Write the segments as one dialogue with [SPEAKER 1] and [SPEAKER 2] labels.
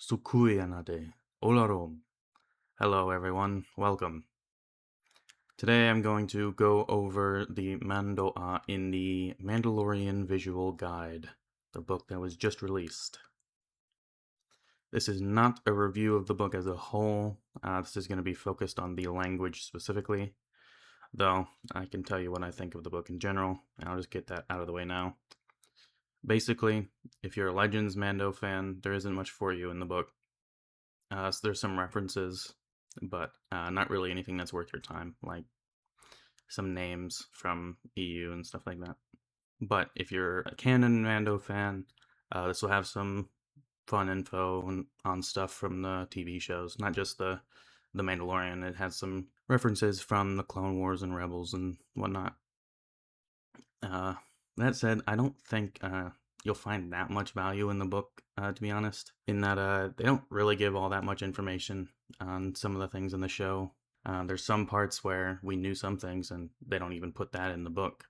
[SPEAKER 1] Sukuyanade. Olarom. Hello everyone, welcome. Today I'm going to go over the Mando'a in the Mandalorian Visual Guide, the book that was just released. This is not a review of the book as a whole. This is going to be focused on the language specifically, though I can tell you what I think of the book in general, and I'll just get that out of the way now. Basically, if you're a Legends Mando fan, there isn't much for you in the book. So there's some references, but not really anything that's worth your time, like some names from EU and stuff like that. But if you're a canon Mando fan, this will have some fun info on stuff from the TV shows, not just the Mandalorian. It has some references from the Clone Wars and Rebels and whatnot. That said, I don't think you'll find that much value in the book, to be honest, in that they don't really give all that much information on some of the things in the show. There's some parts where we knew some things and they don't even put that in the book.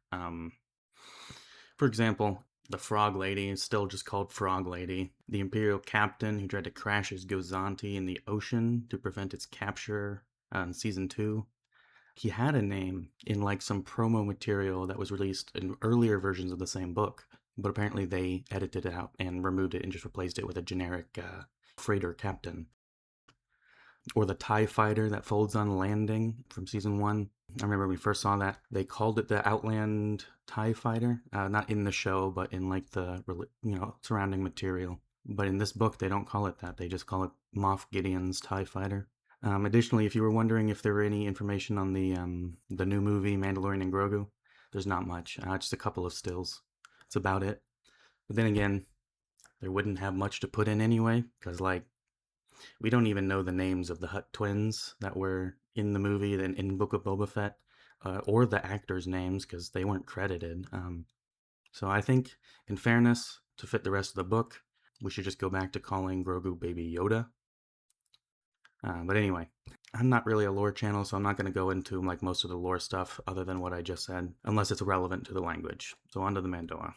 [SPEAKER 1] For example, the Frog Lady is still just called Frog Lady. The Imperial Captain who tried to crash his Gozanti in the ocean to prevent its capture in Season 2. He had a name in like some promo material that was released in earlier versions of the same book, but apparently they edited it out and removed it and just replaced it with a generic freighter captain. Or the TIE fighter that folds on landing from Season 1. I remember when we first saw that, they called it the Outland TIE fighter, not in the show, but in like the surrounding material. But in this book, they don't call it that. They just call it Moff Gideon's TIE fighter. Additionally, if you were wondering if there were any information on the new movie Mandalorian and Grogu, there's not much. Just a couple of stills. That's about it. But then again, there wouldn't have much to put in anyway, because like we don't even know the names of the Hutt twins that were in the movie and in Book of Boba Fett, or the actors' names because they weren't credited. So I think, in fairness, to fit the rest of the book, we should just go back to calling Grogu Baby Yoda. But anyway, I'm not really a lore channel, so I'm not going to go into like most of the lore stuff other than what I just said, unless it's relevant to the language. So on to the Mando'a.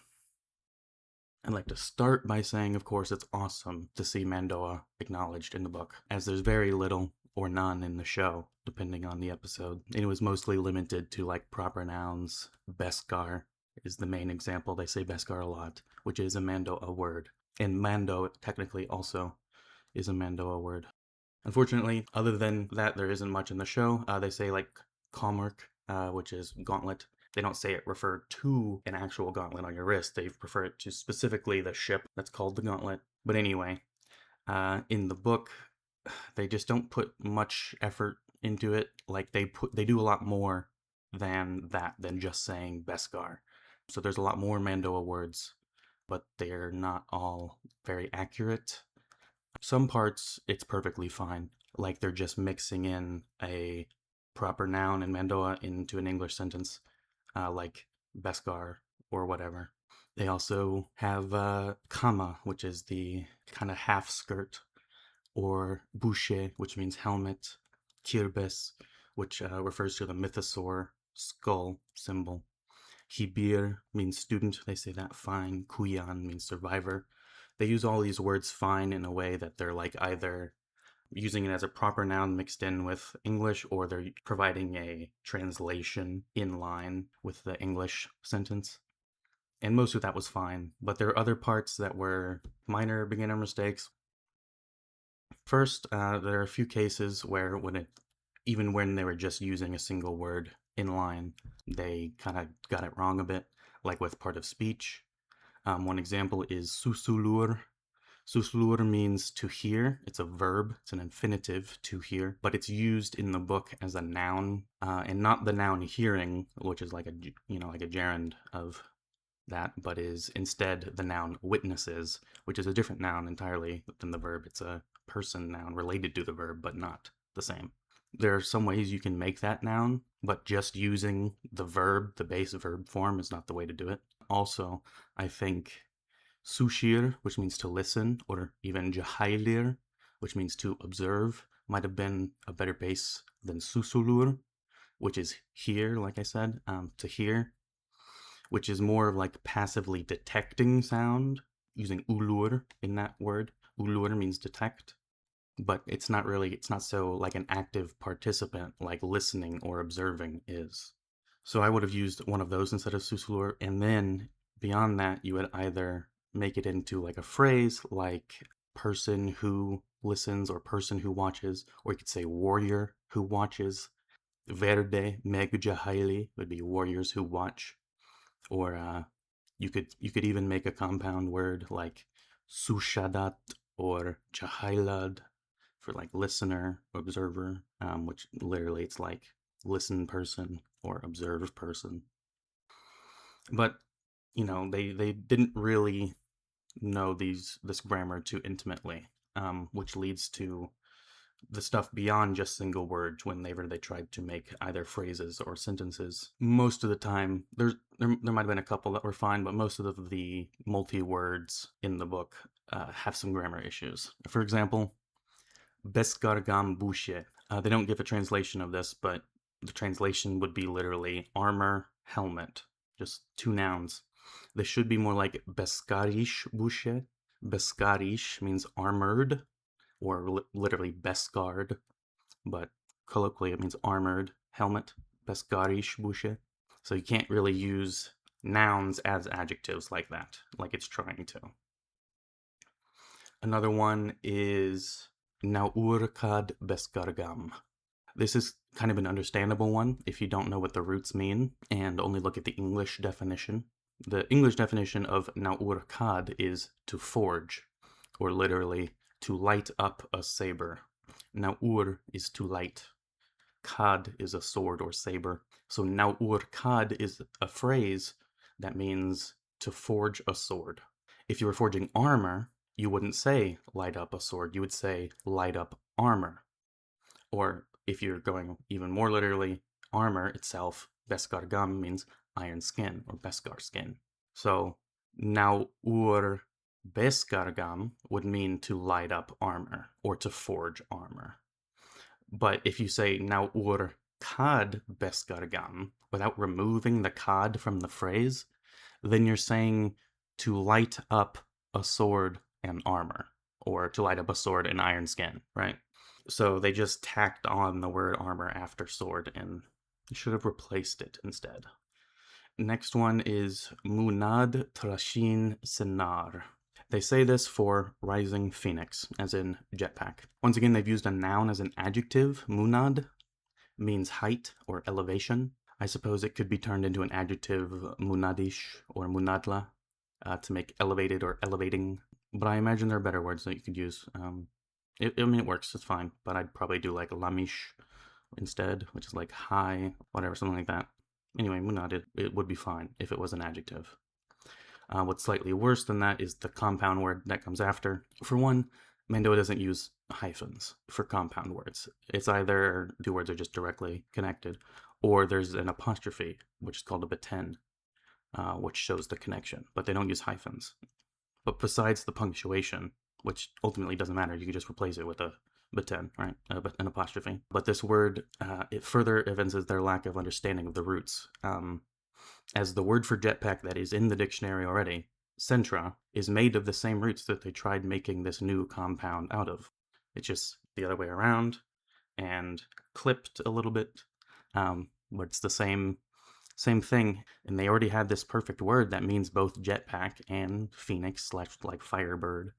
[SPEAKER 1] I'd like to start by saying, of course, it's awesome to see Mando'a acknowledged in the book, as there's very little or none in the show, depending on the episode. And it was mostly limited to like proper nouns. Beskar is the main example. They say Beskar a lot, which is a Mando'a word. And Mando technically also is a Mando'a word. Unfortunately, other than that, there isn't much in the show. They say like Kalmurk, which is gauntlet. They don't say it referred to an actual gauntlet on your wrist. They refer it to specifically the ship that's called the gauntlet. But anyway, in the book, they just don't put much effort into it. Like they do a lot more than just saying Beskar. So there's a lot more Mando'a words, but they're not all very accurate. Some parts, it's perfectly fine. Like they're just mixing in a proper noun in Mando'a into an English sentence, like Beskar or whatever. They also have kama, which is the kind of half skirt, or boucher, which means helmet, kirbes, which refers to the mythosaur skull symbol. Hibir means student, they say that fine. Kuyan means survivor. They use all these words fine in a way that they're like either using it as a proper noun mixed in with English, or they're providing a translation in line with the English sentence. And most of that was fine, but there are other parts that were minor beginner mistakes. First, there are a few cases where even when they were just using a single word in line, they kind of got it wrong a bit, like with part of speech. One example is susulur. Susulur means to hear. It's a verb. It's an infinitive, to hear, but it's used in the book as a noun, and not the noun hearing, which is like a gerund of that, but is instead the noun witnesses, which is a different noun entirely than the verb. It's a person noun related to the verb, but not the same. There are some ways you can make that noun, but just using the verb, the base verb form, is not the way to do it. Also, I think sushir, which means to listen, or even jahailir, which means to observe, might have been a better base than susulur, which is hear, like I said, to hear, which is more of like passively detecting sound, using ulur in that word, ulur means detect, but it's not so like an active participant like listening or observing is. So I would have used one of those instead of susulur, and then beyond that, you would either make it into like a phrase like person who listens or person who watches, or you could say warrior who watches. Verde Megjahaili would be warriors who watch, or you could even make a compound word like sushadat or jahailad for like listener, observer, which literally it's like listen person or observe person. But they didn't really know this grammar too intimately, which leads to the stuff beyond just single words whenever they tried to make either phrases or sentences. Most of the time, there might have been a couple that were fine, but most of the multi words in the book have some grammar issues. For example, Beskargam Bushe. They don't give a translation of this, but the translation would be literally armor, helmet. Just two nouns. They should be more like Beskarish Bushe. Beskarish means armored, or literally Beskard, but colloquially it means armored helmet. Beskarish Bushe. So you can't really use nouns as adjectives like that, like it's trying to. Another one is Naurkad Beskargam. This is kind of an understandable one if you don't know what the roots mean and only look at the English definition. The English definition of Naurkad is to forge, or literally to light up a saber. Naur is to light. Kad is a sword or saber. So Naurkad is a phrase that means to forge a sword. If you were forging armor, you wouldn't say light up a sword, you would say light up armor. Or if you're going even more literally, armor itself, Beskargam means iron skin or Beskar skin. So Naur Beskargam would mean to light up armor or to forge armor. But if you say Naur Kad Beskargam without removing the Kad from the phrase, then you're saying to light up a sword and armor, or to light up a sword and iron skin, right? So they just tacked on the word armor after sword and should have replaced it instead. Next one is Munad Trashin Senar. They say this for rising phoenix, as in jetpack. Once again, they've used a noun as an adjective. Munad means height or elevation. I suppose it could be turned into an adjective, munadish or munadla, to make elevated or elevating. But I imagine there are better words that you could use. I mean, it works, it's fine, but I'd probably do like lamish instead, which is like high, whatever, something like that. Anyway, munad, it would be fine if it was an adjective. What's slightly worse than that is the compound word that comes after. For one, Mando'a doesn't use hyphens for compound words. It's either the words are just directly connected, or there's an apostrophe, which is called a beten, which shows the connection, but they don't use hyphens. But besides the punctuation, which ultimately doesn't matter, you can just replace it with a beten, right? An apostrophe. But this word, it further evinces their lack of understanding of the roots. As the word for jetpack that is in the dictionary already, centra, is made of the same roots that they tried making this new compound out of. It's just the other way around and clipped a little bit, but it's the same thing. And they already had this perfect word that means both jetpack and phoenix / like firebird,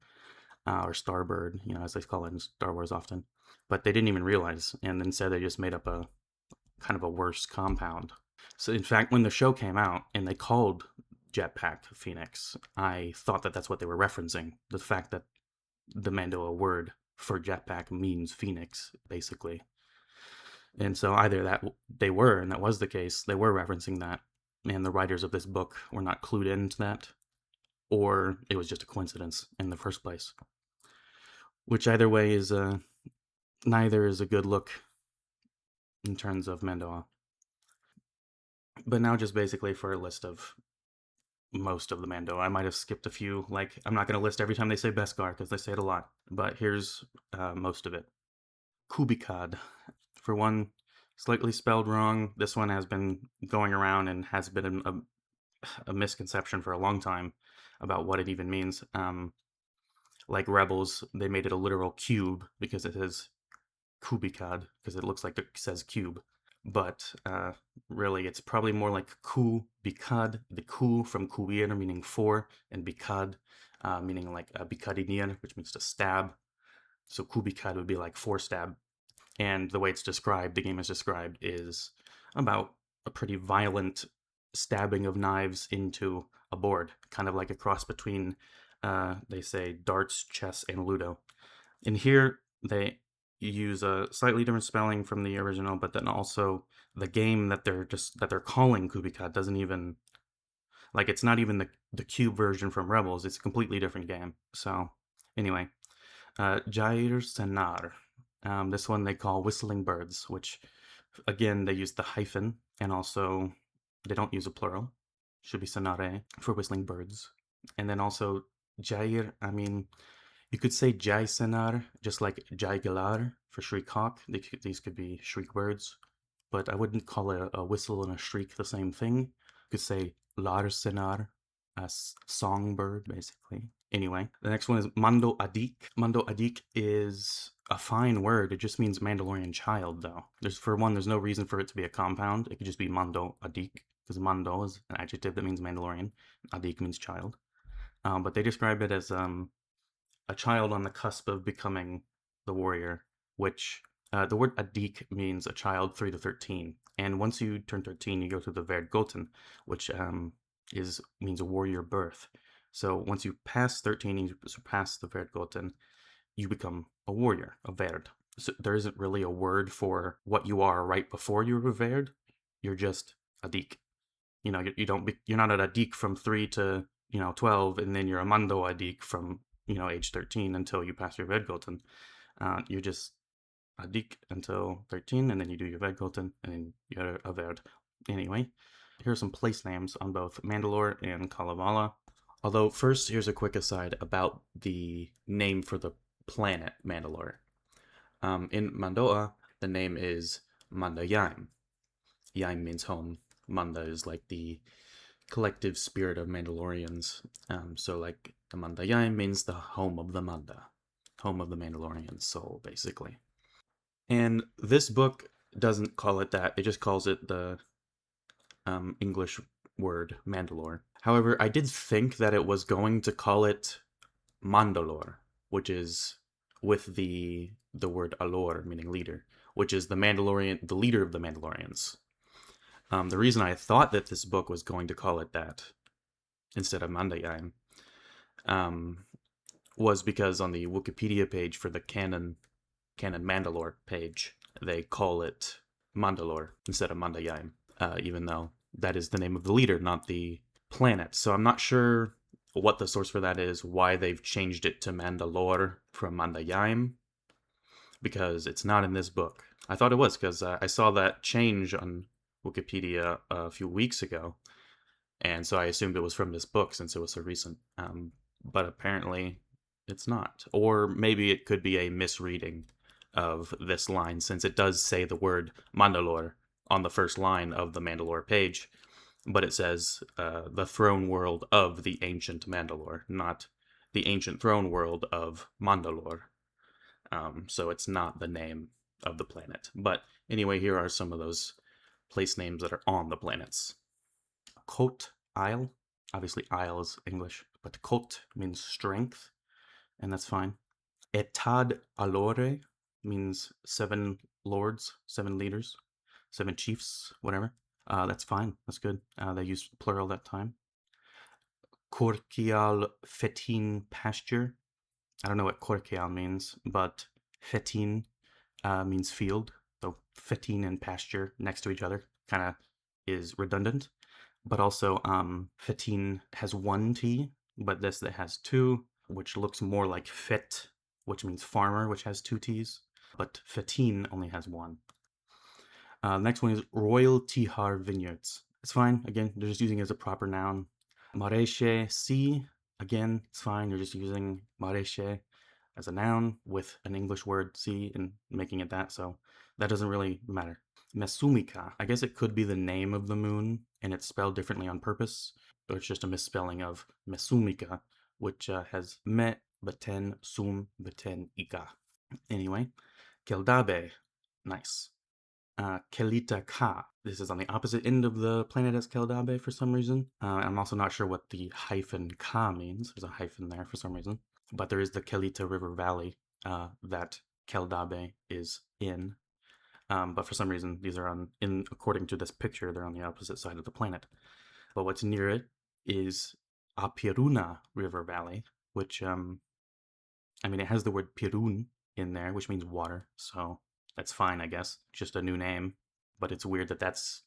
[SPEAKER 1] or starbird, as they call it in Star Wars often. But they didn't even realize, and instead they just made up a kind of a worse compound. So in fact, when the show came out and they called jetpack Phoenix, I thought that that's what they were referencing. The fact that the Mando'a word for jetpack means Phoenix, basically. And so either that they were, and that was the case, they were referencing that, and the writers of this book were not clued into that, or it was just a coincidence in the first place. Which either way is neither is a good look in terms of Mando'a. But now just basically for a list of most of the Mando'a. I might have skipped a few, like I'm not going to list every time they say Beskar because they say it a lot, but here's most of it. Kubikad. For one, slightly spelled wrong. This one has been going around and has been a misconception for a long time about what it even means. like Rebels, they made it a literal cube because it says kubikad, because it looks like it says cube. But really, it's probably more like ku bikad, the ku from kuir, meaning four, and bikad, meaning like bikadinir, which means to stab. So kubikad would be like four stab. And the way it's described, the game is described, is about a pretty violent stabbing of knives into a board, kind of like a cross between, they say, darts, chess, and Ludo. And here they use a slightly different spelling from the original, but then also the game that they're calling Kubikat doesn't even, like, it's not even the cube version from Rebels. It's a completely different game. So anyway, Jair Senar. This one they call Whistling Birds, which again they use the hyphen, and also they don't use a plural. Should be Senare for whistling birds. And then also Jair, I mean, you could say Jai Senar, just like Jai Galar for shriek hawk. These could be shriek birds, but I wouldn't call a whistle and a shriek the same thing. You could say Lar Senar, a songbird, basically. Anyway, the next one is Mando'ade. Mando'ade is a fine word. It just means Mandalorian child, though. There's no reason for it to be a compound. It could just be Mando'ade, because Mando is an adjective that means Mandalorian. Adik means child. But they describe it as a child on the cusp of becoming the warrior, which the word adik means a child 3 to 13. And once you turn 13, you go through the Verdgoten, which means a warrior birth. So once you pass 13 and you surpass the Verdgoten, you become a warrior, a Verd. So there isn't really a word for what you are right before you're a Verd. You're just adik. You know, you're not at adik from 3 to 12, and then you're a mando'ade from age 13 until you pass your Vedgoten. You're just adik until 13, and then you do your Vedgoten, and then you're a Verd. Anyway, here are some place names on both Mandalore and Kalevala. Although first, here's a quick aside about the name for the planet Mandalore. In Mando'a, the name is Mando'yaim. Yaim means home. Manda is like the collective spirit of Mandalorians. So like the Mando'yaim means the home of the Manda, home of the Mandalorian soul, basically. And this book doesn't call it that. It just calls it the English word Mandalore. However, I did think that it was going to call it Mandalore, which is with the word Alor, meaning leader, which is the leader of the Mandalorians. The reason I thought that this book was going to call it that instead of Mando'yaim was because on the Wikipedia page for the canon Mandalore page, they call it Mandalore instead of Mando'yaim, even though that is the name of the leader, not the planet. So I'm not sure what the source for that is, why they've changed it to Mandalore from Mando'yaim, because it's not in this book. I thought it was, because I saw that change on Wikipedia a few weeks ago, and so I assumed it was from this book since it was so recent. But apparently it's not. Or maybe it could be a misreading of this line, since it does say the word Mandalore on the first line of the Mandalore page, but it says the throne world of the ancient Mandalore, not the ancient throne world of Mandalore. So it's not the name of the planet. But anyway, here are some of those place names that are on the planets. Kot Isle. Obviously, Isle is English, but Kot means strength, and that's fine. Etad Alore means 7 lords, 7 leaders, 7 chiefs, whatever. That's fine. That's good. They used plural that time. Korkial Fetin Pasture. I don't know what Korkial means, but Fetin means field. So Fetin and pasture next to each other kind of is redundant. But also, Fetin has 1 T, but this that has 2, which looks more like Fet, which means farmer, which has 2 T's. But Fetin only has 1. Next one is Royal Tihar Vineyards. It's fine. Again, they're just using it as a proper noun. Mareche Si. Again, it's fine. You're just using Mareche as a noun with an English word si and making it that, so that doesn't really matter. Mesumika. I guess it could be the name of the moon and it's spelled differently on purpose, or it's just a misspelling of Mesumika, which has me beten sum beten ika. Anyway, Keldabe, nice. Kelita Ka. This is on the opposite end of the planet as Keldabe for some reason. I'm also not sure what the hyphen Ka means. There's a hyphen there for some reason. But there is the Kelita River Valley that Keldabe is in. But for some reason, these are according to this picture, they're on the opposite side of the planet. But what's near it is Apiruna River Valley, which, it has the word Pirun in there, which means water. So that's fine, I guess. Just a new name. But it's weird that that's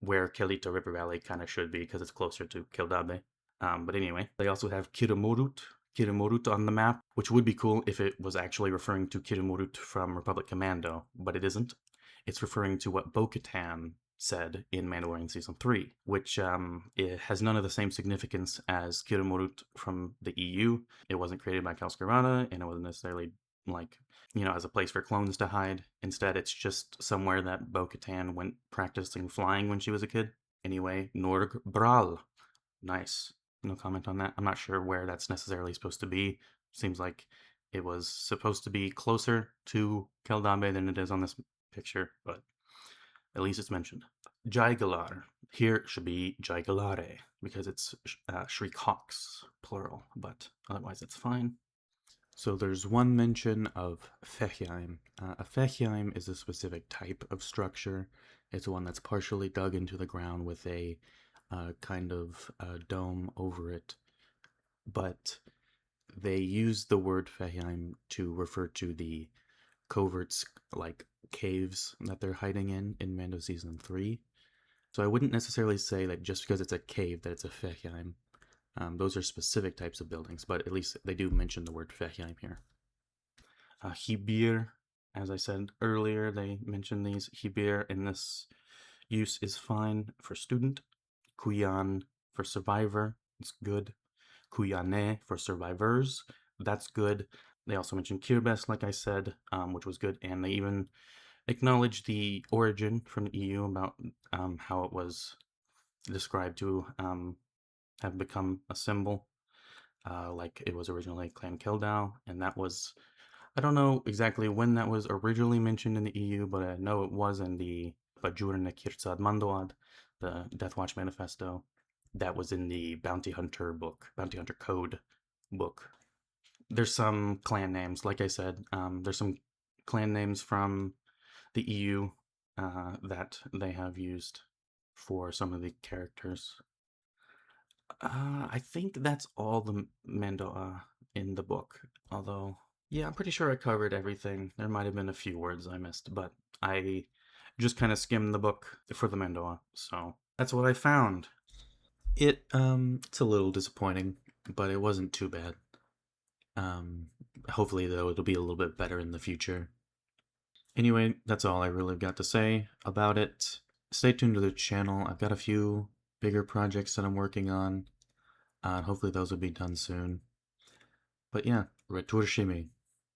[SPEAKER 1] where Kelita River Valley kind of should be because it's closer to Keldabe. But anyway, they also have Kirimorut on the map, which would be cool if it was actually referring to Kirimorut from Republic Commando, but it isn't. It's referring to what Bo-Katan said in Mandalorian Season 3, which it has none of the same significance as Kirimorut from the EU. It wasn't created by Kal Skirata, and it wasn't necessarily as a place for clones to hide. Instead, it's just somewhere that Bo-Katan went practicing flying when she was a kid. Anyway, Norg Bral. Nice. No comment on that. I'm not sure where that's necessarily supposed to be. Seems like it was supposed to be closer to Keldabe than it is on this picture, but at least it's mentioned. Jaigalar. Here it should be Jaigalare because it's Shriek Hawks, plural, but otherwise it's fine. So there's one mention of Fechheim. A Fechheim is a specific type of structure. It's one that's partially dug into the ground with a kind of dome over it. But they use the word Fechheim to refer to the coverts, like caves that they're hiding in Mando Season 3. So I wouldn't necessarily say that just because it's a cave that it's a Fechheim. Those are specific types of buildings, but at least they do mention the word Fechheim here. Hibir, as I said earlier, they mention these. Hibir in this use is fine for student. Kuyan for survivor, it's good. Kuyane for survivors, that's good. They also mentioned Kirbes, like I said, which was good, and they even acknowledged the origin from the EU about how it was described to have become a symbol, like it was originally Clan Keldau, and that was, I don't know exactly when that was originally mentioned in the EU, but I know it was in the Bajurna Kirsad Mando'ade, the Deathwatch Manifesto. That was in the Bounty Hunter book, Bounty Hunter Code book. There's some clan names, like I said, there's some clan names from the EU that they have used for some of the characters. I think that's all the Mando'a in the book, although, yeah, I'm pretty sure I covered everything. There might have been a few words I missed, but I just kind of skimmed the book for the Mando'a, so that's what I found. It's a little disappointing, but it wasn't too bad. Hopefully, though, it'll be a little bit better in the future. Anyway, that's all I really got to say about it. Stay tuned to the channel. I've got a few bigger projects that I'm working on. Hopefully those will be done soon. But yeah, returshimi.